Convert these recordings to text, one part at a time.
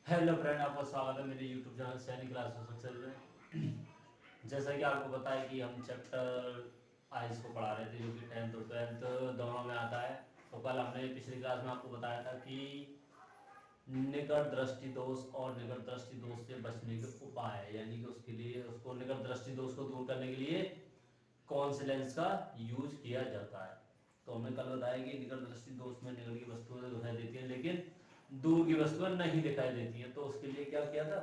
Hello friend, आपका स्वागत है मेरे यूट्यूब चैनल सैनिक क्लास सक्सेस में। जैसा कि आपको पता है कि हम चैप्टर आइज को पढ़ा रहे थे, जो कि 10th और 12th दोनों में आता है। तो कल हमने पिछली क्लास में आपको बताया था कि निकट दृष्टि दोष और निकट दृष्टि दोष से बचने के उपाय है, यानी कि उसके लिए उसको निकट दृष्टि दोष को दूर करने के लिए कौन से लेंस का यूज किया जाता है। तो हमने कल बताया कि निकट दृष्टि दोष में निकट की वस्तुएं दिखाई देती है लेकिन दूर की वस्तुएं नहीं दिखाई देती है। तो उसके लिए क्या किया था,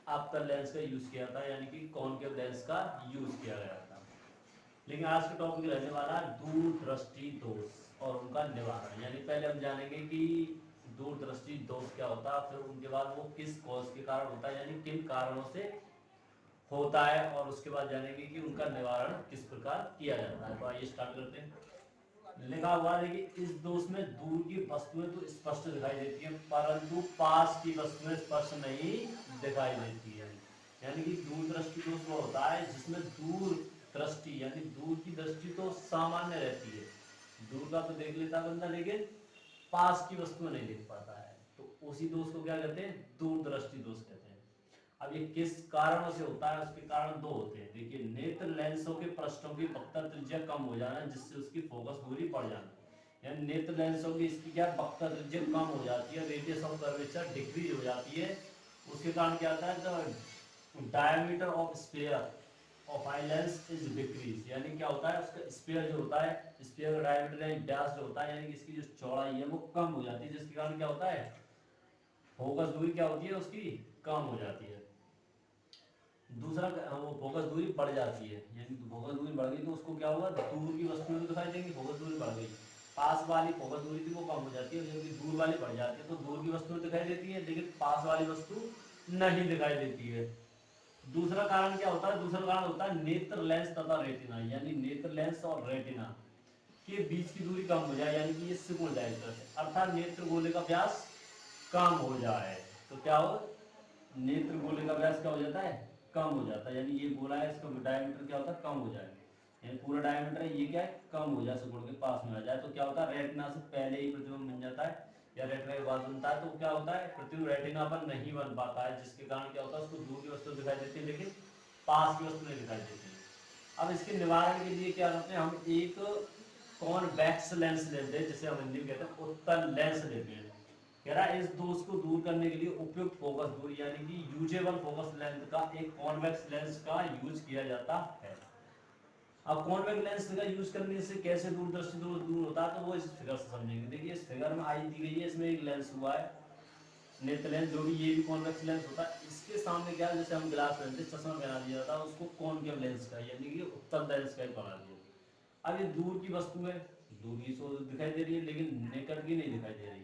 अवतल लेंस का यूज किया था, यानी कि कॉनकेव लेंस का यूज किया गया था। लेकिन आज का टॉपिक रहने वाला दूर दृष्टि दोष और उनका निवारण। यानी पहले हम जानेंगे कि दूर दृष्टि दोष क्या होता है, फिर उनके बाद वो किस कॉज के कारण होता है, यानी किन कारणों से होता है, और उसके बाद जानेंगे कि उनका निवारण किस प्रकार किया जाता है। तो आइए स्टार्ट करते हैं। लिखा हुआ है कि इस दोष में दूर की वस्तुएं तो स्पष्ट दिखाई देती हैं, परंतु पास की वस्तुएं स्पष्ट नहीं दिखाई देती है। यानी कि दूर दृष्टि दोष वो होता है जिसमें दूर दृष्टि यानी दूर की दृष्टि तो सामान्य रहती है, दूर का तो देख लेता बंदा, लेकिन पास की वस्तुएं नहीं देख पाता है। तो उसी दोष को क्या कहते हैं, दूर दृष्टि दोष कहते हैं। अब ये किस कारणों से होता है, उसके कारण दो होते हैं। देखिए, नेत्र लेंसों के पृष्ठों की वक्र त्रिज्या कम हो जाना, जिससे उसकी फोकस दूरी बढ़ जाना। यानी नेत्र लेंसों की इसकी क्या वक्र त्रिज्या कम हो जाती है, रेडियस ऑफ कर्वेचर डिक्रीज हो जाती है। उसके कारण क्या होता है, the diameter of sphere of eye lens is decrease. यानी क्या होता है, उसका स्फीयर जो होता है, स्फीयर का डायमीटर यानी व्यास जो होता है, यानी कि इसकी जो चौड़ाई है वो कम हो जाती है, जिसके कारण क्या होता है, फोकस दूरी क्या होती है उसकी कम हो जाती है। दूसरा वो फोकस दूरी बढ़ जाती है, यानी फोकस दूरी बढ़ गई तो उसको क्या होगा, दूर की वस्तुएं तो दिखाई देंगी, फोकस दूरी बढ़ गई। पास वाली फोकस दूरी थी वो कम हो जाती है, जबकि दूर वाली बढ़ जाती है। तो दूर की वस्तुएं दिखाई देती है लेकिन पास वाली वस्तु नहीं दिखाई देती है। दूसरा कारण क्या होता है, दूसरा कारण होता है नेत्र लेंस तथा रेटिना। यानी नेत्र लेंस और रेटिना के बीच की दूरी कम हो जाए, यानी कि ये सिकुड़ जाए इस तरह से, अर्थात नेत्र गोले का व्यास कम हो जाए। तो क्या हो, नेत्र गोले का व्यास क्या हो जाता है, कम हो जाता है। यानी ये गोला है, इसका डायमीटर क्या होता है, कम हो जाए। यानी पूरा डायमीटर है ये क्या है, कम हो जाए, सिकुड़ के पास में आ जाए। तो क्या होता है, रेटिना से पहले ही प्रतिबिंब बन जाता है या रेटिना के बाद बनता है। तो क्या होता है, प्रतिबिंब रेटिना पर नहीं बन पाता है, जिसके कारण क्या होता है, उसको दूर की वस्तु दिखाई देती है लेकिन पास की वस्तु नहीं दिखाई देती है। अब इसके निवारण के लिए क्या करते हैं, हम एक कॉन्वेक्स लेंस लेते हैं, जिसे हम हिंदी में कहते हैं उत्तल लेंस लेते हैं। कह रहा है इस दोष को दूर करने के लिए उपयुक्त फोकस दूरी यानी कि यूजेबल फोकस लेंथ का एक कॉन्वेक्स लेंस का यूज किया जाता है। अब कॉन्वेक्स लेंस का यूज करने से कैसे दूरदर्शी दोष दूर होता है, तो वो इस फिगर से समझेंगे। देखिए, इस फिगर में आई दी गई है, इसमें एक लेंस हुआ है नेत्र लेंस, जो भी ये भी कॉन्वेक्स लेंस होता है। इसके सामने क्या है, जैसे हम ग्लास पहनते चश्मा पहना दिया जाता है, उसको कॉनकेव लेंस का यानी कि उत्तल लेंस का ही बना दिया। अब ये दूर की वस्तु है, दूर की सो दिखाई दे रही है लेकिन निकट की नहीं दिखाई दे रही है।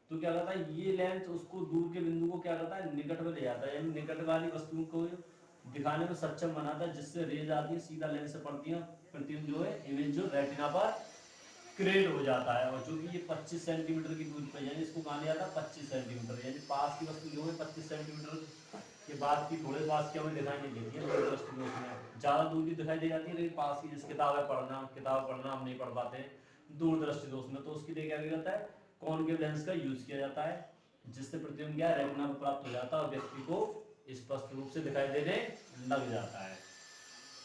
तो क्या करता है, ये लेंस उसको दूर के बिंदु को क्या करता है, निकट में ले जाता है, यानी निकट वाली वस्तुओं को दिखाने में सक्षम बनाता है, जिससे रेज आती है सीधा लेंस से पड़ती है, प्रतिबिंब जो है इमेज जो रेटिना पर क्रिएट हो जाता है। और जो कि ये 25 सेंटीमीटर की दूरी पर, यानी इसको कहा जाता है 25 सेंटीमीटर, यानी पास की वस्तु जो है 25 सेंटीमीटर के बाद की थोड़े पास की हमें दिखाई नहीं देती है। दूर दृष्टि में उसमें ज्यादा दूर की दिखाई दे जाती है, लेकिन पास की, जैसे किताब पढ़ना हम नहीं पढ़ पाते दूर दृष्टि दोष में, तो उसके लिए क्या किया जाता है, कॉनकेव लेंस का यूज किया जाता है, जिससे प्रतिबिंब क्या रेटिना को प्राप्त हो जाता है और व्यक्ति को स्पष्ट रूप से दिखाई देने लग जाता है।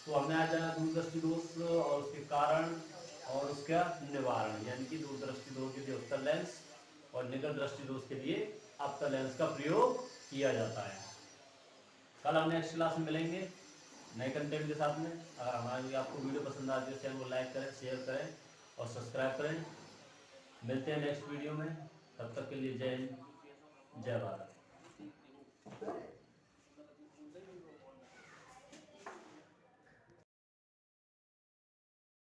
तो हमने आज जाना दूरदृष्टि दोष और उसके कारण और उसका निवारण, यानी कि दूरदृष्टि दोष के लिए उत्तल लेंस और निकट दृष्टि दोष के लिए अवतल लेंस का प्रयोग किया जाता है। कल हम नेक्स्ट क्लास में मिलेंगे नए कंटेंट के साथ में। अगर हमारी आपको वीडियो पसंद आती है, चैनल को लाइक करें, शेयर करें और सब्सक्राइब करें। मिलते हैं नेक्स्ट वीडियो में, तब तक के लिए जय हिंद, जय भारत।